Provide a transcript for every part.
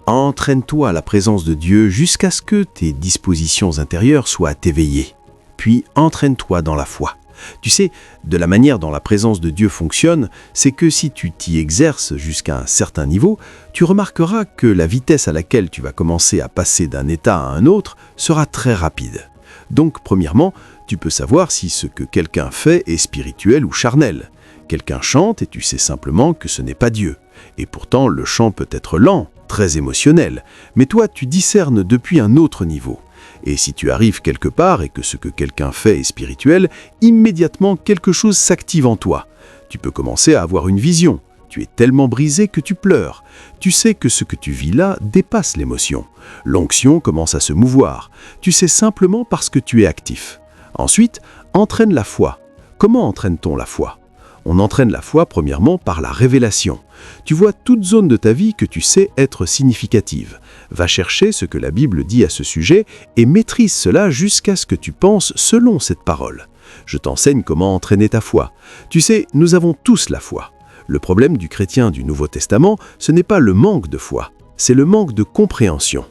Entraîne-toi à la présence de Dieu jusqu'à ce que tes dispositions intérieures soient éveillées. Puis entraîne-toi dans la foi. Tu sais, de la manière dont la présence de Dieu fonctionne, c'est que si tu t'y exerces jusqu'à un certain niveau, tu remarqueras que la vitesse à laquelle tu vas commencer à passer d'un état à un autre sera très rapide. Donc, premièrement, tu peux savoir si ce que quelqu'un fait est spirituel ou charnel. Quelqu'un chante et tu sais simplement que ce n'est pas Dieu. Et pourtant, le chant peut être lent, très émotionnel, mais toi, tu discernes depuis un autre niveau. Et si tu arrives quelque part et que ce que quelqu'un fait est spirituel, immédiatement quelque chose s'active en toi. Tu peux commencer à avoir une vision. Tu es tellement brisé que tu pleures. Tu sais que ce que tu vis là dépasse l'émotion. L'onction commence à se mouvoir. Tu sais simplement parce que tu es actif. Ensuite, entraîne la foi. Comment entraîne-t-on la foi ? On entraîne la foi premièrement par la révélation. Tu vois toute zone de ta vie que tu sais être significative. Va chercher ce que la Bible dit à ce sujet et maîtrise cela jusqu'à ce que tu penses selon cette parole. Je t'enseigne comment entraîner ta foi. Tu sais, nous avons tous la foi. Le problème du chrétien du Nouveau Testament, ce n'est pas le manque de foi, c'est le manque de compréhension.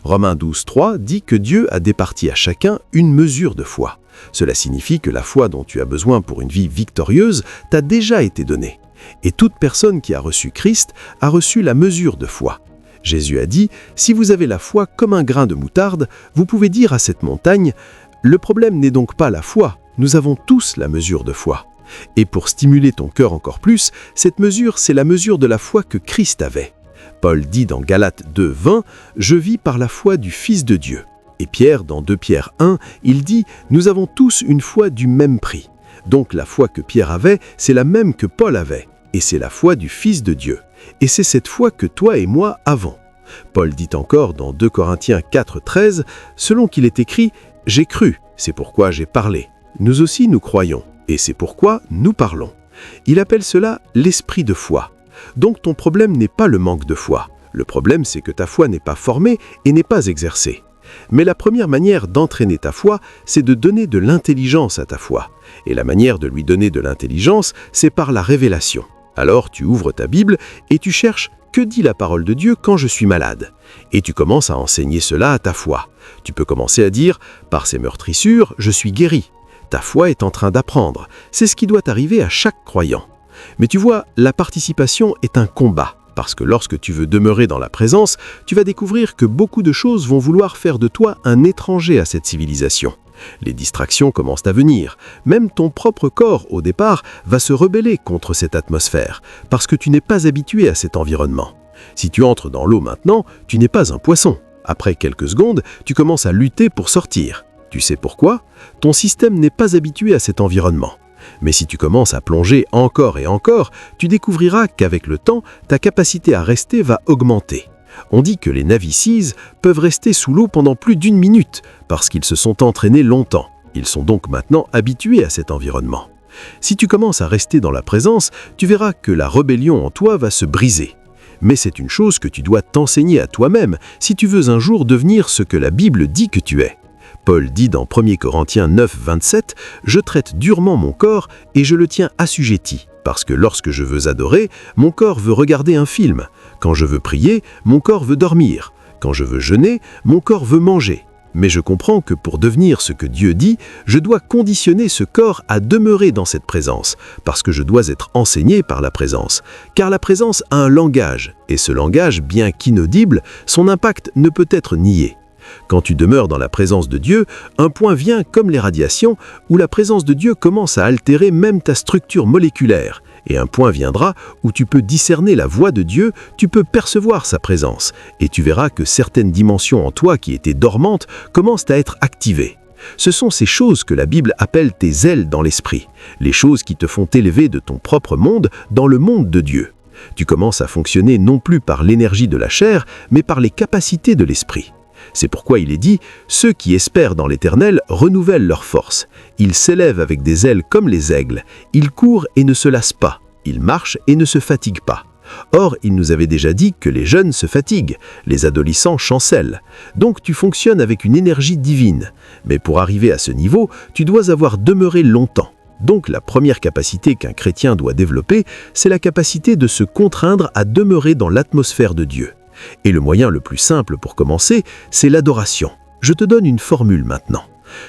Romains 12:3 dit que Dieu a départi à chacun une mesure de foi. Cela signifie que la foi dont tu as besoin pour une vie victorieuse t'a déjà été donnée. Et toute personne qui a reçu Christ a reçu la mesure de foi. Jésus a dit, si vous avez la foi comme un grain de moutarde, vous pouvez dire à cette montagne, le problème n'est donc pas la foi, nous avons tous la mesure de foi. Et pour stimuler ton cœur encore plus, cette mesure, c'est la mesure de la foi que Christ avait. Paul dit dans Galates 2:20, « Je vis par la foi du Fils de Dieu ». Et Pierre, dans 2 Pierre 1, il dit « Nous avons tous une foi du même prix ». Donc la foi que Pierre avait, c'est la même que Paul avait. Et c'est la foi du Fils de Dieu. Et c'est cette foi que toi et moi avons. Paul dit encore dans 2 Corinthiens 4:13, selon qu'il est écrit « J'ai cru, c'est pourquoi j'ai parlé. Nous aussi nous croyons, et c'est pourquoi nous parlons. » Il appelle cela l'esprit de foi. Donc ton problème n'est pas le manque de foi. Le problème, c'est que ta foi n'est pas formée et n'est pas exercée. Mais la première manière d'entraîner ta foi, c'est de donner de l'intelligence à ta foi. Et la manière de lui donner de l'intelligence, c'est par la révélation. Alors tu ouvres ta Bible et tu cherches « Que dit la parole de Dieu quand je suis malade ?» Et tu commences à enseigner cela à ta foi. Tu peux commencer à dire « Par ces meurtrissures, je suis guéri ». Ta foi est en train d'apprendre. C'est ce qui doit arriver à chaque croyant. Mais tu vois, la participation est un combat. Parce que lorsque tu veux demeurer dans la présence, tu vas découvrir que beaucoup de choses vont vouloir faire de toi un étranger à cette civilisation. Les distractions commencent à venir. Même ton propre corps, au départ, va se rebeller contre cette atmosphère, parce que tu n'es pas habitué à cet environnement. Si tu entres dans l'eau maintenant, tu n'es pas un poisson. Après quelques secondes, tu commences à lutter pour sortir. Tu sais pourquoi ? Ton système n'est pas habitué à cet environnement. Mais si tu commences à plonger encore et encore, tu découvriras qu'avec le temps, ta capacité à rester va augmenter. On dit que les Navy Seals peuvent rester sous l'eau pendant plus d'1 minute parce qu'ils se sont entraînés longtemps. Ils sont donc maintenant habitués à cet environnement. Si tu commences à rester dans la présence, tu verras que la rébellion en toi va se briser. Mais c'est une chose que tu dois t'enseigner à toi-même si tu veux un jour devenir ce que la Bible dit que tu es. Paul dit dans 1 Corinthiens 9:27, « Je traite durement mon corps et je le tiens assujetti, parce que lorsque je veux adorer, mon corps veut regarder un film. Quand je veux prier, mon corps veut dormir. Quand je veux jeûner, mon corps veut manger. Mais je comprends que pour devenir ce que Dieu dit, je dois conditionner ce corps à demeurer dans cette présence, parce que je dois être enseigné par la présence. Car la présence a un langage, et ce langage, bien qu'inaudible, son impact ne peut être nié. Quand tu demeures dans la présence de Dieu, un point vient comme les radiations, où la présence de Dieu commence à altérer même ta structure moléculaire. Et un point viendra où tu peux discerner la voix de Dieu, tu peux percevoir sa présence, et tu verras que certaines dimensions en toi qui étaient dormantes commencent à être activées. Ce sont ces choses que la Bible appelle tes ailes dans l'esprit, les choses qui te font t'élever de ton propre monde dans le monde de Dieu. Tu commences à fonctionner non plus par l'énergie de la chair, mais par les capacités de l'esprit. C'est pourquoi il est dit « Ceux qui espèrent dans l'Éternel renouvellent leurs forces. Ils s'élèvent avec des ailes comme les aigles. Ils courent et ne se lassent pas. Ils marchent et ne se fatiguent pas. » Or, il nous avait déjà dit que les jeunes se fatiguent, les adolescents chancellent. Donc tu fonctionnes avec une énergie divine. Mais pour arriver à ce niveau, tu dois avoir demeuré longtemps. Donc la première capacité qu'un chrétien doit développer, c'est la capacité de se contraindre à demeurer dans l'atmosphère de Dieu. Et le moyen le plus simple pour commencer, c'est l'adoration. Je te donne une formule maintenant.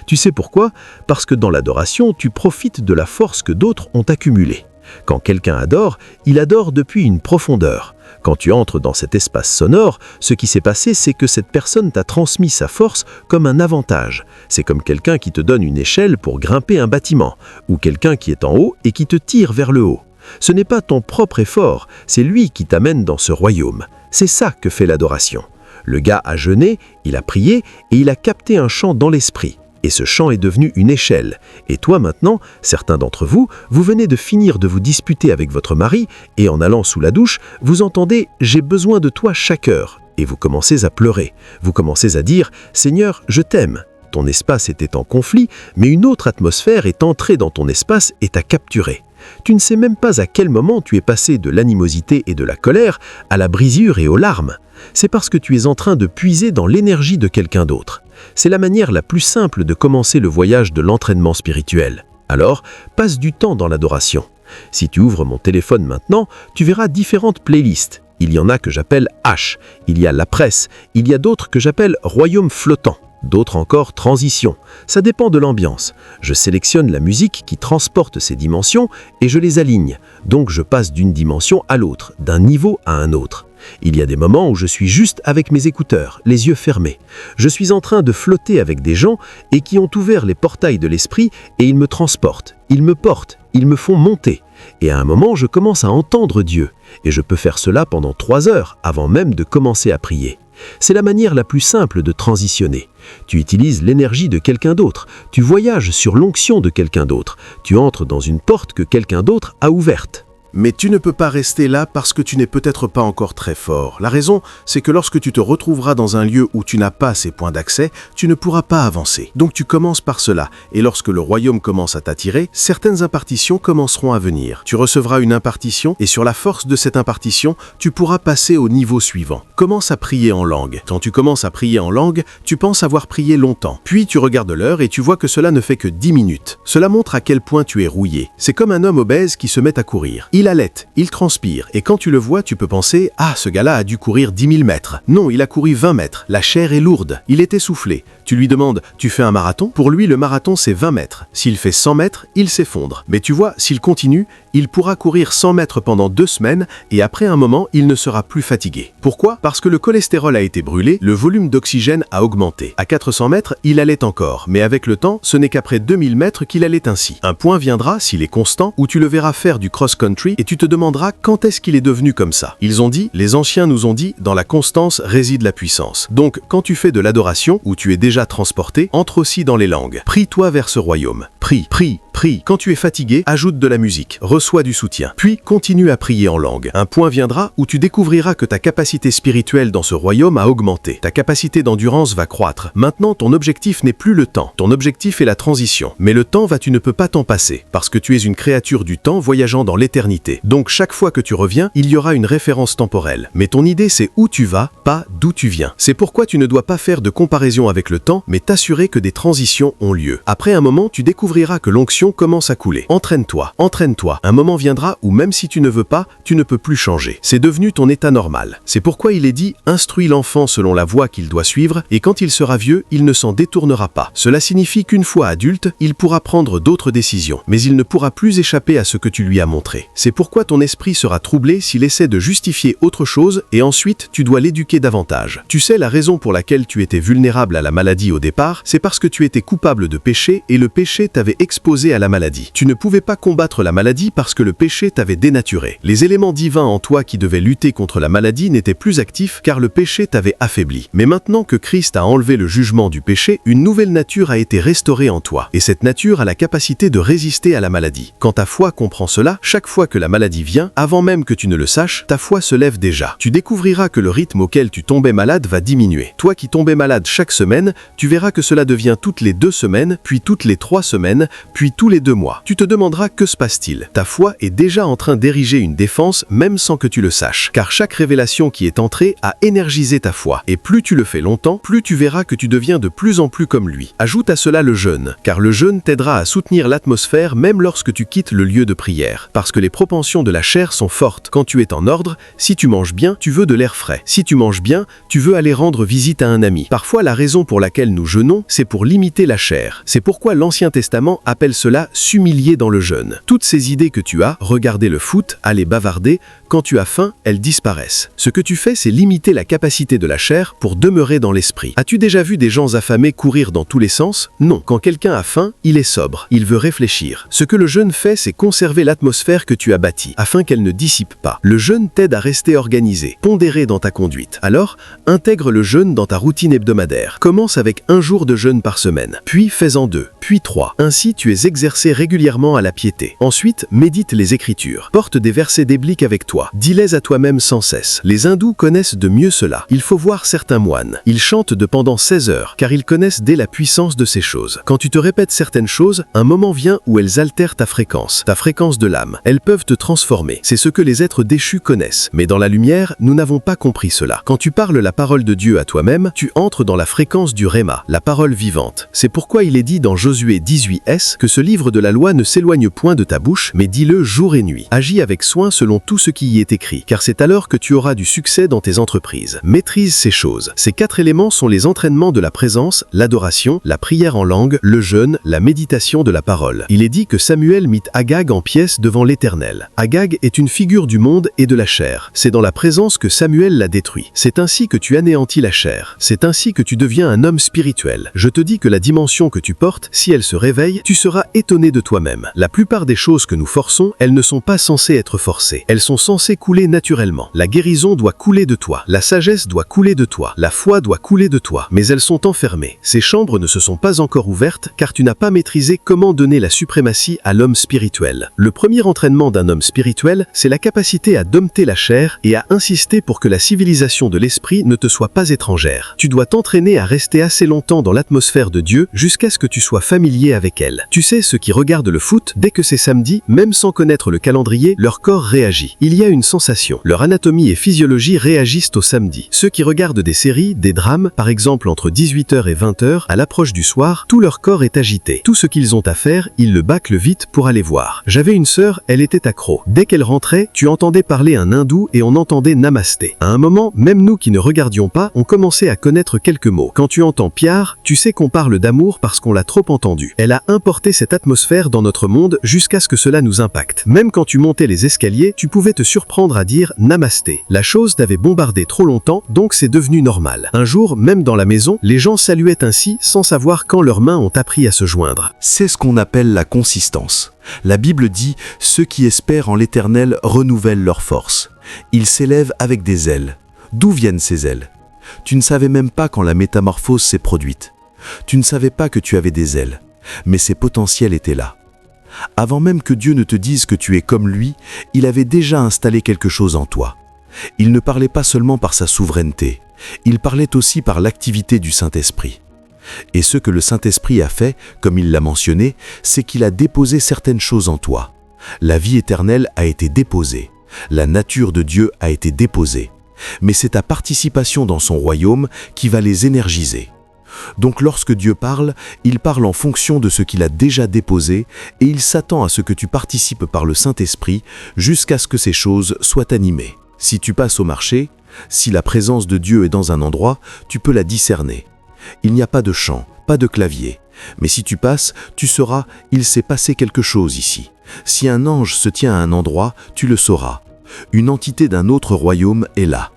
Tu sais pourquoi? Parce que dans l'adoration, tu profites de la force que d'autres ont accumulée. Quand quelqu'un adore, il adore depuis une profondeur. Quand tu entres dans cet espace sonore, ce qui s'est passé, c'est que cette personne t'a transmis sa force comme un avantage. C'est comme quelqu'un qui te donne une échelle pour grimper un bâtiment, ou quelqu'un qui est en haut et qui te tire vers le haut. Ce n'est pas ton propre effort, c'est lui qui t'amène dans ce royaume. C'est ça que fait l'adoration. Le gars a jeûné, il a prié et il a capté un chant dans l'esprit. Et ce chant est devenu une échelle. Et toi maintenant, certains d'entre vous, vous venez de finir de vous disputer avec votre mari et en allant sous la douche, vous entendez « J'ai besoin de toi chaque heure » et vous commencez à pleurer. Vous commencez à dire « Seigneur, je t'aime ». Ton espace était en conflit, mais une autre atmosphère est entrée dans ton espace et t'a capturé. Tu ne sais même pas à quel moment tu es passé de l'animosité et de la colère à la brisure et aux larmes. C'est parce que tu es en train de puiser dans l'énergie de quelqu'un d'autre. C'est la manière la plus simple de commencer le voyage de l'entraînement spirituel. Alors, passe du temps dans l'adoration. Si tu ouvres mon téléphone maintenant, tu verras différentes playlists. Il y en a que j'appelle H, il y a La Presse, il y a d'autres que j'appelle Royaume flottant. D'autres encore transition. Ça dépend de l'ambiance. Je sélectionne la musique qui transporte ces dimensions et je les aligne. Donc je passe d'une dimension à l'autre, d'un niveau à un autre. Il y a des moments où je suis juste avec mes écouteurs, les yeux fermés. Je suis en train de flotter avec des gens et qui ont ouvert les portails de l'esprit et ils me transportent, ils me portent, ils me font monter. Et à un moment, je commence à entendre Dieu. Et je peux faire cela pendant 3 heures avant même de commencer à prier. C'est la manière la plus simple de transitionner. Tu utilises l'énergie de quelqu'un d'autre, tu voyages sur l'onction de quelqu'un d'autre, tu entres dans une porte que quelqu'un d'autre a ouverte. Mais tu ne peux pas rester là parce que tu n'es peut-être pas encore très fort. La raison, c'est que lorsque tu te retrouveras dans un lieu où tu n'as pas ces points d'accès, tu ne pourras pas avancer. Donc tu commences par cela, et lorsque le royaume commence à t'attirer, certaines impartitions commenceront à venir. Tu recevras une impartition, et sur la force de cette impartition, tu pourras passer au niveau suivant. Commence à prier en langue. Quand tu commences à prier en langue, tu penses avoir prié longtemps. Puis tu regardes l'heure et tu vois que cela ne fait que 10 minutes. Cela montre à quel point tu es rouillé. C'est comme un homme obèse qui se met à courir. Il halète, il transpire, et quand tu le vois, tu peux penser « Ah, ce gars-là a dû courir 10 000 mètres. » Non, il a couru 20 mètres. La chair est lourde. Il est essoufflé. Tu lui demandes « Tu fais un marathon ?» Pour lui, le marathon, c'est 20 mètres. S'il fait 100 mètres, il s'effondre. Mais tu vois, s'il continue, il pourra courir 100 mètres pendant 2 semaines, et après un moment, il ne sera plus fatigué. Pourquoi? Parce que le cholestérol a été brûlé, le volume d'oxygène a augmenté. À 400 mètres, il allait encore, mais avec le temps, ce n'est qu'après 2000 mètres qu'il allait ainsi. Un point viendra, s'il est constant, où tu le verras faire du cross-country, et tu te demanderas quand est-ce qu'il est devenu comme ça. Ils ont dit, les anciens nous ont dit, dans la constance réside la puissance. Donc, quand tu fais de l'adoration, où tu es déjà transporté, entre aussi dans les langues. Prie-toi vers ce royaume. Prie, prie, prie. Quand tu es fatigué, ajoute de la musique, reçois du soutien. Puis, continue à prier en langue. Un point viendra où tu découvriras que ta capacité spirituelle dans ce royaume a augmenté. Ta capacité d'endurance va croître. Maintenant, ton objectif n'est plus le temps. Ton objectif est la transition. Mais le temps tu ne peux pas t'en passer, parce que tu es une créature du temps voyageant dans l'éternité. Donc, chaque fois que tu reviens, il y aura une référence temporelle. Mais ton idée, c'est où tu vas, pas d'où tu viens. C'est pourquoi tu ne dois pas faire de comparaison avec le temps, mais t'assurer que des transitions ont lieu. Après un moment, tu découvriras que l'onction commence à couler. Entraîne-toi, entraîne-toi. Un moment viendra où même si tu ne veux pas, tu ne peux plus changer. C'est devenu ton état normal. C'est pourquoi il est dit « Instruis l'enfant selon la voie qu'il doit suivre, et quand il sera vieux, il ne s'en détournera pas. » Cela signifie qu'une fois adulte, il pourra prendre d'autres décisions, mais il ne pourra plus échapper à ce que tu lui as montré. C'est pourquoi ton esprit sera troublé s'il essaie de justifier autre chose, et ensuite tu dois l'éduquer davantage. Tu sais, la raison pour laquelle tu étais vulnérable à la maladie au départ, c'est parce que tu étais coupable de péché, et le péché t'avait exposé à la maladie. Tu ne pouvais pas combattre la maladie parce que le péché t'avait dénaturé. Les éléments divins en toi qui devaient lutter contre la maladie n'étaient plus actifs car le péché t'avait affaibli. Mais maintenant que Christ a enlevé le jugement du péché, une nouvelle nature a été restaurée en toi. Et cette nature a la capacité de résister à la maladie. Quand ta foi comprend cela, chaque fois que la maladie vient, avant même que tu ne le saches, ta foi se lève déjà. Tu découvriras que le rythme auquel tu tombais malade va diminuer. Toi qui tombais malade chaque semaine, tu verras que cela devient toutes les 2 semaines, puis toutes les 3 semaines, semaines, puis tous les 2 mois. Tu te demanderas que se passe-t-il. Ta foi est déjà en train d'ériger une défense même sans que tu le saches, car chaque révélation qui est entrée a énergisé ta foi. Et plus tu le fais longtemps, plus tu verras que tu deviens de plus en plus comme lui. Ajoute à cela le jeûne, car le jeûne t'aidera à soutenir l'atmosphère même lorsque tu quittes le lieu de prière. Parce que les propensions de la chair sont fortes. Quand tu es en ordre, si tu manges bien, tu veux de l'air frais. Si tu manges bien, tu veux aller rendre visite à un ami. Parfois, la raison pour laquelle nous jeûnons, c'est pour limiter la chair. C'est pourquoi l'Ancien Testament appelle cela s'humilier dans le jeûne. Toutes ces idées que tu as, regarder le foot, aller bavarder, quand tu as faim, elles disparaissent. Ce que tu fais, c'est limiter la capacité de la chair pour demeurer dans l'esprit. As-tu déjà vu des gens affamés courir dans tous les sens? Non. Quand quelqu'un a faim, il est sobre. Il veut réfléchir. Ce que le jeûne fait, c'est conserver l'atmosphère que tu as bâtie, afin qu'elle ne dissipe pas. Le jeûne t'aide à rester organisé, pondéré dans ta conduite. Alors, intègre le jeûne dans ta routine hebdomadaire. Commence avec 1 jour de jeûne par semaine, puis fais-en 2, puis 3. Ainsi, tu es exercé régulièrement à la piété. Ensuite, médite les Écritures. Porte des versets bibliques avec toi. Dis-les à toi-même sans cesse. Les hindous connaissent de mieux cela. Il faut voir certains moines. Ils chantent de pendant 16 heures, car ils connaissent dès la puissance de ces choses. Quand tu te répètes certaines choses, un moment vient où elles altèrent ta fréquence de l'âme. Elles peuvent te transformer. C'est ce que les êtres déchus connaissent. Mais dans la lumière, nous n'avons pas compris cela. Quand tu parles la parole de Dieu à toi-même, tu entres dans la fréquence du Réma, la parole vivante. C'est pourquoi il est dit dans Josué 18s que ce livre de la loi ne s'éloigne point de ta bouche, mais dis-le jour et nuit. Agis avec soin selon tout ce qui y est écrit, car c'est alors que tu auras du succès dans tes entreprises. Maîtrise ces choses. Ces 4 éléments sont les entraînements de la présence, l'adoration, la prière en langue, le jeûne, la méditation de la parole. Il est dit que Samuel mit Agag en pièces devant l'Éternel. Agag est une figure du monde et de la chair. C'est dans la présence que Samuel l'a détruit. C'est ainsi que tu anéantis la chair. C'est ainsi que tu deviens un homme spirituel. Je te dis que la dimension que tu portes, si elle se réveille, tu seras étonné de toi-même. La plupart des choses que nous forçons, elles ne sont pas censées être forcées. Elles sont censées couler naturellement. La guérison doit couler de toi. La sagesse doit couler de toi. La foi doit couler de toi. Mais elles sont enfermées. Ces chambres ne se sont pas encore ouvertes car tu n'as pas maîtrisé comment donner la suprématie à l'homme spirituel. Le premier entraînement d'un homme spirituel, c'est la capacité à dompter la chair et à insister pour que la civilisation de l'esprit ne te soit pas étrangère. Tu dois t'entraîner à rester assez longtemps dans l'atmosphère de Dieu jusqu'à ce que tu sois familier avec elle. Tu sais, ceux qui regardent le foot, dès que c'est samedi, même sans connaître le calendrier, leur corps réagit. Il y a une sensation. Leur anatomie et physiologie réagissent au samedi. Ceux qui regardent des séries, des drames, par exemple entre 18h et 20h, à l'approche du soir, tout leur corps est agité. Tout ce qu'ils ont à faire, ils le bâclent vite pour aller voir. J'avais une sœur, elle était accro. Dès qu'elle rentrait, tu entendais parler un hindou et on entendait namasté. À un moment, même nous qui ne regardions pas, on commençait à connaître quelques mots. Quand tu entends Pyar, tu sais qu'on parle d'amour parce qu'on l'a trop entendu. Elle a importé cette atmosphère dans notre monde jusqu'à ce que cela nous impacte. Même quand tu montais les escaliers, tu pouvais te surprendre à dire namasté. La chose t'avait bombardé trop longtemps, donc c'est devenu normal. Un jour, même dans la maison, les gens saluaient ainsi sans savoir quand leurs mains ont appris à se joindre. C'est ce qu'on appelle la consistance. La Bible dit « Ceux qui espèrent en l'Éternel renouvellent leurs forces. Ils s'élèvent avec des ailes. » D'où viennent ces ailes? Tu ne savais même pas quand la métamorphose s'est produite. Tu ne savais pas que tu avais des ailes, mais ces potentiels étaient là. Avant même que Dieu ne te dise que tu es comme lui, il avait déjà installé quelque chose en toi. Il ne parlait pas seulement par sa souveraineté, il parlait aussi par l'activité du Saint-Esprit. Et ce que le Saint-Esprit a fait, comme il l'a mentionné, c'est qu'il a déposé certaines choses en toi. La vie éternelle a été déposée, la nature de Dieu a été déposée, mais c'est ta participation dans son royaume qui va les énergiser. Donc lorsque Dieu parle, il parle en fonction de ce qu'il a déjà déposé et il s'attend à ce que tu participes par le Saint-Esprit jusqu'à ce que ces choses soient animées. Si tu passes au marché, si la présence de Dieu est dans un endroit, tu peux la discerner. Il n'y a pas de chant, pas de clavier, mais si tu passes, tu sauras, il s'est passé quelque chose ici. Si un ange se tient à un endroit, tu le sauras. Une entité d'un autre royaume est là.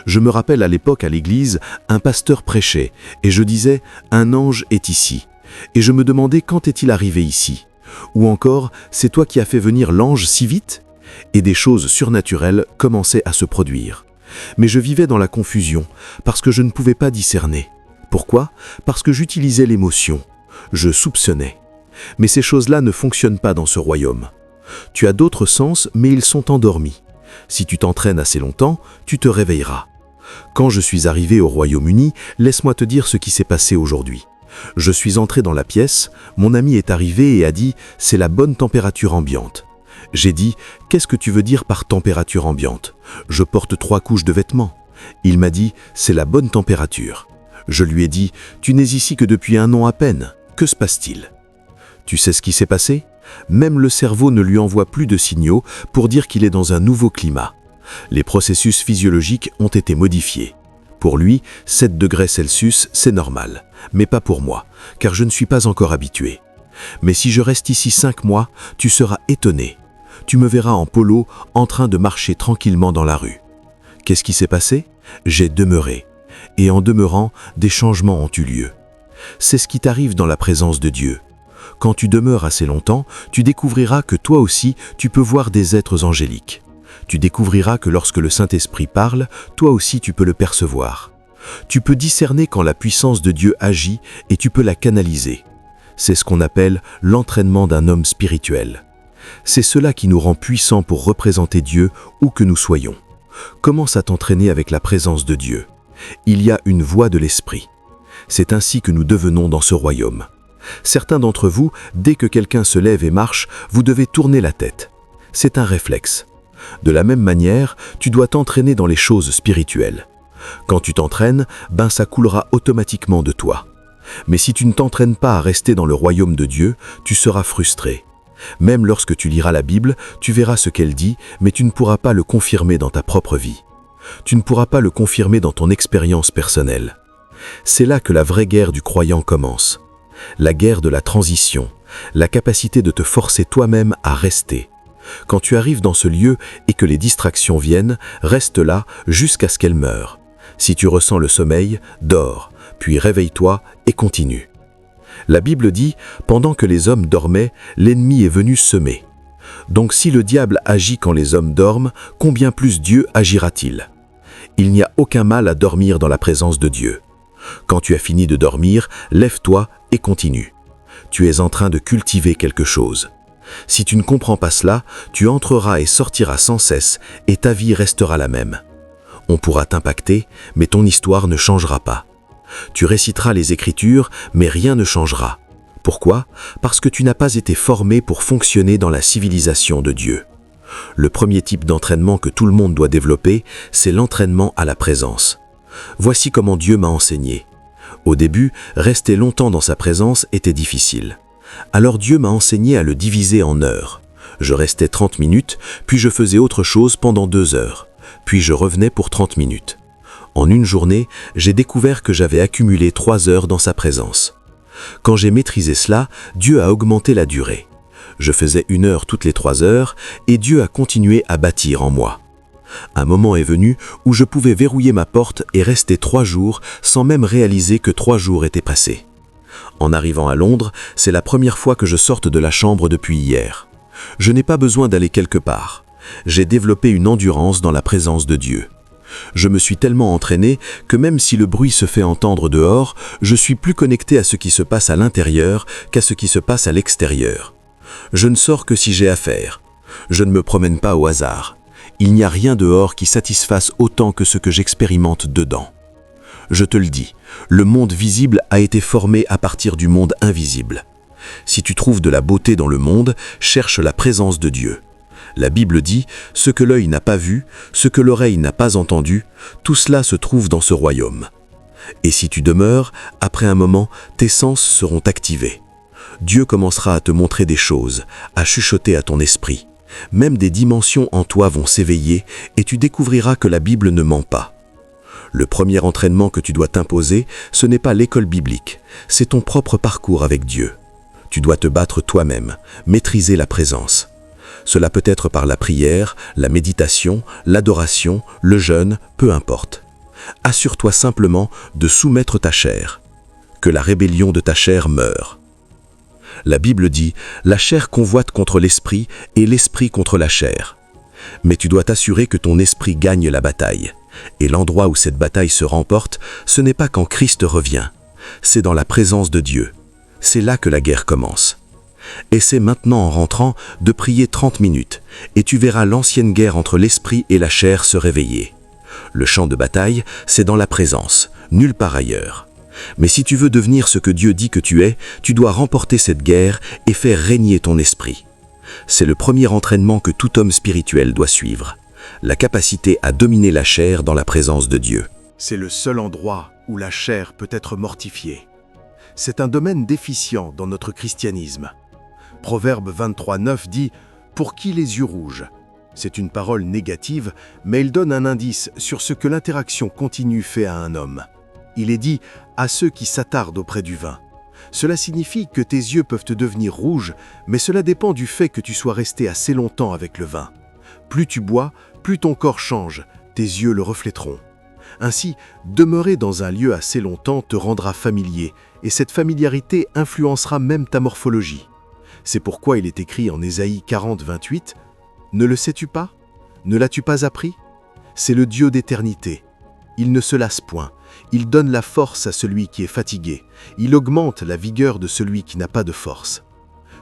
Je me rappelle à l'époque à l'église, un pasteur prêchait, et je disais « Un ange est ici ». Et je me demandais quand est-il arrivé ici. Ou encore « C'est toi qui as fait venir l'ange si vite ?» Et des choses surnaturelles commençaient à se produire. Mais je vivais dans la confusion, parce que je ne pouvais pas discerner. Pourquoi? Parce que j'utilisais l'émotion. Je soupçonnais. Mais ces choses-là ne fonctionnent pas dans ce royaume. Tu as d'autres sens, mais ils sont endormis. Si tu t'entraînes assez longtemps, tu te réveilleras. Quand je suis arrivé au Royaume-Uni, laisse-moi te dire ce qui s'est passé aujourd'hui. Je suis entré dans la pièce, mon ami est arrivé et a dit « c'est la bonne température ambiante ». J'ai dit « qu'est-ce que tu veux dire par température ambiante? Je porte 3 couches de vêtements ». Il m'a dit « c'est la bonne température ». Je lui ai dit « tu n'es ici que depuis 1 an à peine, que se passe-t-il » Tu sais ce qui s'est passé? Même le cerveau ne lui envoie plus de signaux pour dire qu'il est dans un nouveau climat. Les processus physiologiques ont été modifiés. Pour lui, 7 degrés Celsius, c'est normal, mais pas pour moi, car je ne suis pas encore habitué. Mais si je reste ici 5 mois, tu seras étonné. Tu me verras en polo, en train de marcher tranquillement dans la rue. Qu'est-ce qui s'est passé? J'ai demeuré. Et en demeurant, des changements ont eu lieu. C'est ce qui t'arrive dans la présence de Dieu. Quand tu demeures assez longtemps, tu découvriras que toi aussi, tu peux voir des êtres angéliques. Tu découvriras que lorsque le Saint-Esprit parle, toi aussi tu peux le percevoir. Tu peux discerner quand la puissance de Dieu agit et tu peux la canaliser. C'est ce qu'on appelle l'entraînement d'un homme spirituel. C'est cela qui nous rend puissants pour représenter Dieu où que nous soyons. Commence à t'entraîner avec la présence de Dieu. Il y a une voix de l'Esprit. C'est ainsi que nous devenons dans ce royaume. Certains d'entre vous, dès que quelqu'un se lève et marche, vous devez tourner la tête. C'est un réflexe. De la même manière, tu dois t'entraîner dans les choses spirituelles. Quand tu t'entraînes, ça coulera automatiquement de toi. Mais si tu ne t'entraînes pas à rester dans le royaume de Dieu, tu seras frustré. Même lorsque tu liras la Bible, tu verras ce qu'elle dit, mais tu ne pourras pas le confirmer dans ta propre vie. Tu ne pourras pas le confirmer dans ton expérience personnelle. C'est là que la vraie guerre du croyant commence. La guerre de la transition, la capacité de te forcer toi-même à rester. Quand tu arrives dans ce lieu et que les distractions viennent, reste là jusqu'à ce qu'elles meurent. Si tu ressens le sommeil, dors, puis réveille-toi et continue. La Bible dit, pendant que les hommes dormaient, l'ennemi est venu semer. Donc si le diable agit quand les hommes dorment, combien plus Dieu agira-t-il? Il n'y a aucun mal à dormir dans la présence de Dieu. Quand tu as fini de dormir, lève-toi et continue. Tu es en train de cultiver quelque chose. Si tu ne comprends pas cela, tu entreras et sortiras sans cesse et ta vie restera la même. On pourra t'impacter, mais ton histoire ne changera pas. Tu réciteras les Écritures, mais rien ne changera. Pourquoi? Parce que tu n'as pas été formé pour fonctionner dans la civilisation de Dieu. Le premier type d'entraînement que tout le monde doit développer, c'est l'entraînement à la présence. Voici comment Dieu m'a enseigné. Au début, rester longtemps dans sa présence était difficile. Alors Dieu m'a enseigné à le diviser en heures. Je restais 30 minutes, puis je faisais autre chose pendant 2 heures. Puis je revenais pour 30 minutes. En une journée, j'ai découvert que j'avais accumulé 3 heures dans sa présence. Quand j'ai maîtrisé cela, Dieu a augmenté la durée. Je faisais 1 heure toutes les 3 heures et Dieu a continué à bâtir en moi. Un moment est venu où je pouvais verrouiller ma porte et rester 3 jours sans même réaliser que 3 jours étaient passés. En arrivant à Londres, c'est la première fois que je sorte de la chambre depuis hier. Je n'ai pas besoin d'aller quelque part. J'ai développé une endurance dans la présence de Dieu. Je me suis tellement entraîné que même si le bruit se fait entendre dehors, je suis plus connecté à ce qui se passe à l'intérieur qu'à ce qui se passe à l'extérieur. Je ne sors que si j'ai à faire. Je ne me promène pas au hasard. Il n'y a rien dehors qui satisfasse autant que ce que j'expérimente dedans. Je te le dis, le monde visible a été formé à partir du monde invisible. Si tu trouves de la beauté dans le monde, cherche la présence de Dieu. La Bible dit, ce que l'œil n'a pas vu, ce que l'oreille n'a pas entendu, tout cela se trouve dans ce royaume. Et si tu demeures, après un moment, tes sens seront activés. Dieu commencera à te montrer des choses, à chuchoter à ton esprit. Même des dimensions en toi vont s'éveiller et tu découvriras que la Bible ne ment pas. Le premier entraînement que tu dois t'imposer, ce n'est pas l'école biblique, c'est ton propre parcours avec Dieu. Tu dois te battre toi-même, maîtriser la présence. Cela peut être par la prière, la méditation, l'adoration, le jeûne, peu importe. Assure-toi simplement de soumettre ta chair. Que la rébellion de ta chair meure. La Bible dit « La chair convoite contre l'esprit et l'esprit contre la chair ». Mais tu dois t'assurer que ton esprit gagne la bataille. Et l'endroit où cette bataille se remporte, ce n'est pas quand Christ revient. C'est dans la présence de Dieu. C'est là que la guerre commence. Essaie maintenant en rentrant de prier 30 minutes et tu verras l'ancienne guerre entre l'esprit et la chair se réveiller. Le champ de bataille, c'est dans la présence, nulle part ailleurs. Mais si tu veux devenir ce que Dieu dit que tu es, tu dois remporter cette guerre et faire régner ton esprit. C'est le premier entraînement que tout homme spirituel doit suivre, la capacité à dominer la chair dans la présence de Dieu. C'est le seul endroit où la chair peut être mortifiée. C'est un domaine déficient dans notre christianisme. Proverbe 23:9 dit « Pour qui les yeux rouges ?» C'est une parole négative, mais il donne un indice sur ce que l'interaction continue fait à un homme. Il est dit « à ceux qui s'attardent auprès du vin ». Cela signifie que tes yeux peuvent te devenir rouges, mais cela dépend du fait que tu sois resté assez longtemps avec le vin. Plus tu bois, plus ton corps change, tes yeux le reflèteront. Ainsi, demeurer dans un lieu assez longtemps te rendra familier, et cette familiarité influencera même ta morphologie. C'est pourquoi il est écrit en Ésaïe 40:28 « Ne le sais-tu pas? Ne l'as-tu pas appris? C'est le Dieu d'éternité. Il ne se lasse point. Il donne la force à celui qui est fatigué. Il augmente la vigueur de celui qui n'a pas de force. »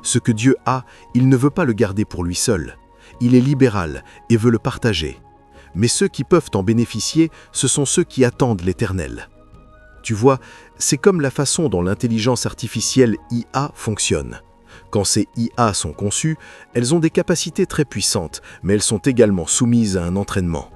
Ce que Dieu a, il ne veut pas le garder pour lui seul. Il est libéral et veut le partager. Mais ceux qui peuvent en bénéficier, ce sont ceux qui attendent l'Éternel. Tu vois, c'est comme la façon dont l'intelligence artificielle IA fonctionne. Quand ces IA sont conçues, elles ont des capacités très puissantes, mais elles sont également soumises à un entraînement.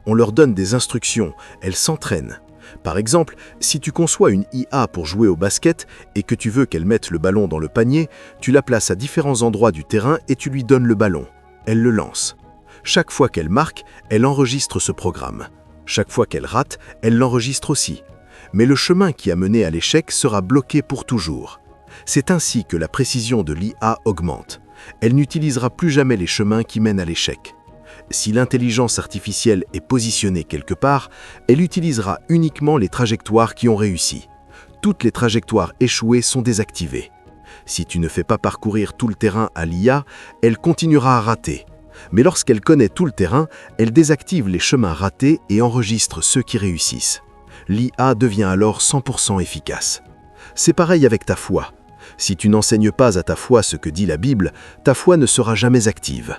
On leur donne des instructions, elles s'entraînent. Par exemple, si tu conçois une IA pour jouer au basket et que tu veux qu'elle mette le ballon dans le panier, tu la places à différents endroits du terrain et tu lui donnes le ballon. Elle le lance. Chaque fois qu'elle marque, elle enregistre ce programme. Chaque fois qu'elle rate, elle l'enregistre aussi. Mais le chemin qui a mené à l'échec sera bloqué pour toujours. C'est ainsi que la précision de l'IA augmente. Elle n'utilisera plus jamais les chemins qui mènent à l'échec. Si l'intelligence artificielle est positionnée quelque part, elle utilisera uniquement les trajectoires qui ont réussi. Toutes les trajectoires échouées sont désactivées. Si tu ne fais pas parcourir tout le terrain à l'IA, elle continuera à rater. Mais lorsqu'elle connaît tout le terrain, elle désactive les chemins ratés et enregistre ceux qui réussissent. L'IA devient alors 100% efficace. C'est pareil avec ta foi. Si tu n'enseignes pas à ta foi ce que dit la Bible, ta foi ne sera jamais active.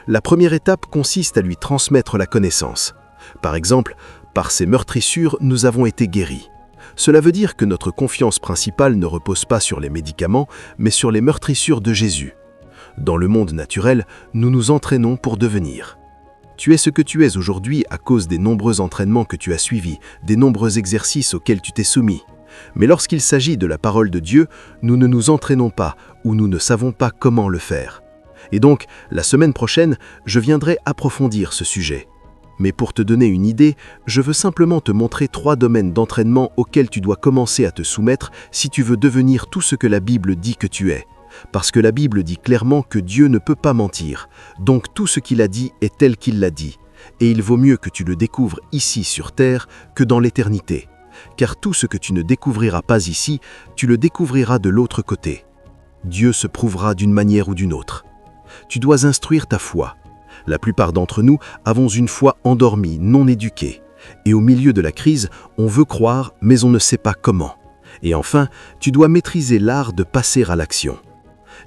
La première étape consiste à lui transmettre la connaissance. Par exemple, par ces meurtrissures, nous avons été guéris. Cela veut dire que notre confiance principale ne repose pas sur les médicaments, mais sur les meurtrissures de Jésus. Dans le monde naturel, nous nous entraînons pour devenir. Tu es ce que tu es aujourd'hui à cause des nombreux entraînements que tu as suivis, des nombreux exercices auxquels tu t'es soumis. Mais lorsqu'il s'agit de la parole de Dieu, nous ne nous entraînons pas ou nous ne savons pas comment le faire. Et donc, la semaine prochaine, je viendrai approfondir ce sujet. Mais pour te donner une idée, je veux simplement te montrer 3 domaines d'entraînement auxquels tu dois commencer à te soumettre si tu veux devenir tout ce que la Bible dit que tu es. Parce que la Bible dit clairement que Dieu ne peut pas mentir, donc tout ce qu'il a dit est tel qu'il l'a dit. Et il vaut mieux que tu le découvres ici sur terre que dans l'éternité. Car tout ce que tu ne découvriras pas ici, tu le découvriras de l'autre côté. Dieu se prouvera d'une manière ou d'une autre. Tu dois instruire ta foi. La plupart d'entre nous avons une foi endormie, non éduquée. Et au milieu de la crise, on veut croire, mais on ne sait pas comment. Et enfin, tu dois maîtriser l'art de passer à l'action.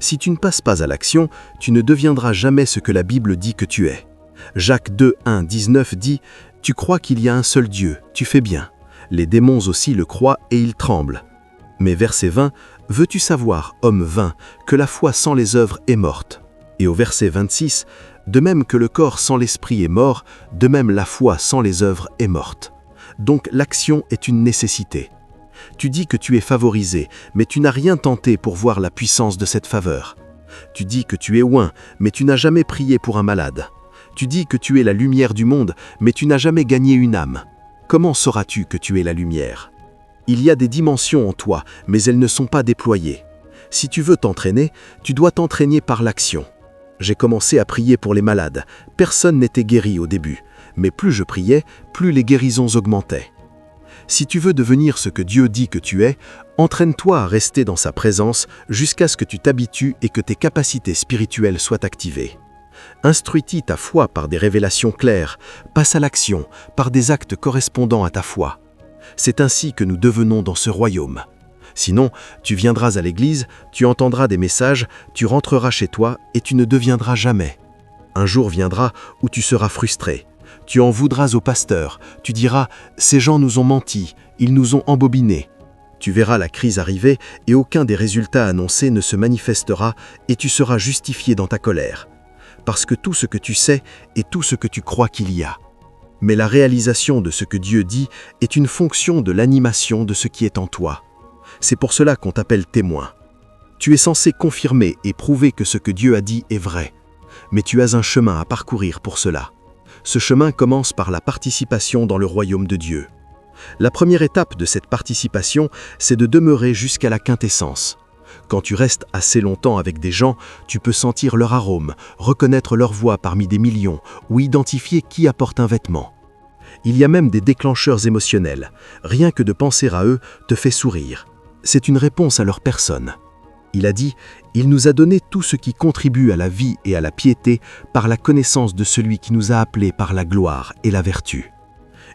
Si tu ne passes pas à l'action, tu ne deviendras jamais ce que la Bible dit que tu es. Jacques 2:1-19 dit « Tu crois qu'il y a un seul Dieu, tu fais bien. Les démons aussi le croient et ils tremblent. » Mais verset 20, « Veux-tu savoir, homme vain, que la foi sans les œuvres est morte ?» Et au verset 26, « De même que le corps sans l'esprit est mort, de même la foi sans les œuvres est morte. » Donc l'action est une nécessité. Tu dis que tu es favorisé, mais tu n'as rien tenté pour voir la puissance de cette faveur. Tu dis que tu es oint, mais tu n'as jamais prié pour un malade. Tu dis que tu es la lumière du monde, mais tu n'as jamais gagné une âme. Comment sauras-tu que tu es la lumière? Il y a des dimensions en toi, mais elles ne sont pas déployées. Si tu veux t'entraîner, tu dois t'entraîner par l'action. J'ai commencé à prier pour les malades. Personne n'était guéri au début, mais plus je priais, plus les guérisons augmentaient. Si tu veux devenir ce que Dieu dit que tu es, entraîne-toi à rester dans sa présence jusqu'à ce que tu t'habitues et que tes capacités spirituelles soient activées. Instruis-y ta foi par des révélations claires, passe à l'action par des actes correspondant à ta foi. C'est ainsi que nous devenons dans ce royaume. Sinon, tu viendras à l'église, tu entendras des messages, tu rentreras chez toi et tu ne deviendras jamais. Un jour viendra où tu seras frustré. Tu en voudras au pasteur, tu diras « Ces gens nous ont menti, ils nous ont embobinés ». Tu verras la crise arriver et aucun des résultats annoncés ne se manifestera et tu seras justifié dans ta colère. Parce que tout ce que tu sais est tout ce que tu crois qu'il y a. Mais la réalisation de ce que Dieu dit est une fonction de l'animation de ce qui est en toi. C'est pour cela qu'on t'appelle témoin. Tu es censé confirmer et prouver que ce que Dieu a dit est vrai. Mais tu as un chemin à parcourir pour cela. Ce chemin commence par la participation dans le royaume de Dieu. La première étape de cette participation, c'est de demeurer jusqu'à la quintessence. Quand tu restes assez longtemps avec des gens, tu peux sentir leur arôme, reconnaître leur voix parmi des millions ou identifier qui apporte un vêtement. Il y a même des déclencheurs émotionnels. Rien que de penser à eux te fait sourire. C'est une réponse à leur personne. Il a dit « Il nous a donné tout ce qui contribue à la vie et à la piété par la connaissance de celui qui nous a appelés par la gloire et la vertu. »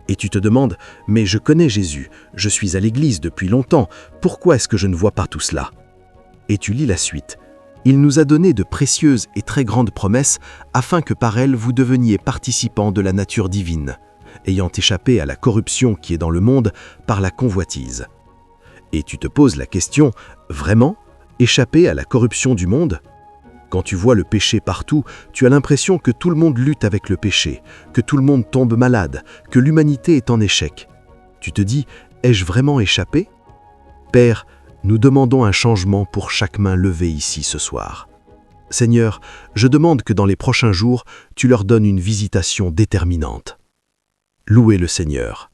Et tu te demandes « Mais je connais Jésus, je suis à l'église depuis longtemps, pourquoi est-ce que je ne vois pas tout cela ?» Et tu lis la suite. « Il nous a donné de précieuses et très grandes promesses afin que par elles vous deveniez participants de la nature divine, ayant échappé à la corruption qui est dans le monde par la convoitise. » Et tu te poses la question « Vraiment ? Échapper à la corruption du monde ?» Quand tu vois le péché partout, tu as l'impression que tout le monde lutte avec le péché, que tout le monde tombe malade, que l'humanité est en échec. Tu te dis, ai-je vraiment échappé ? Père, nous demandons un changement pour chaque main levée ici ce soir. Seigneur, je demande que dans les prochains jours, tu leur donnes une visitation déterminante. Louez le Seigneur.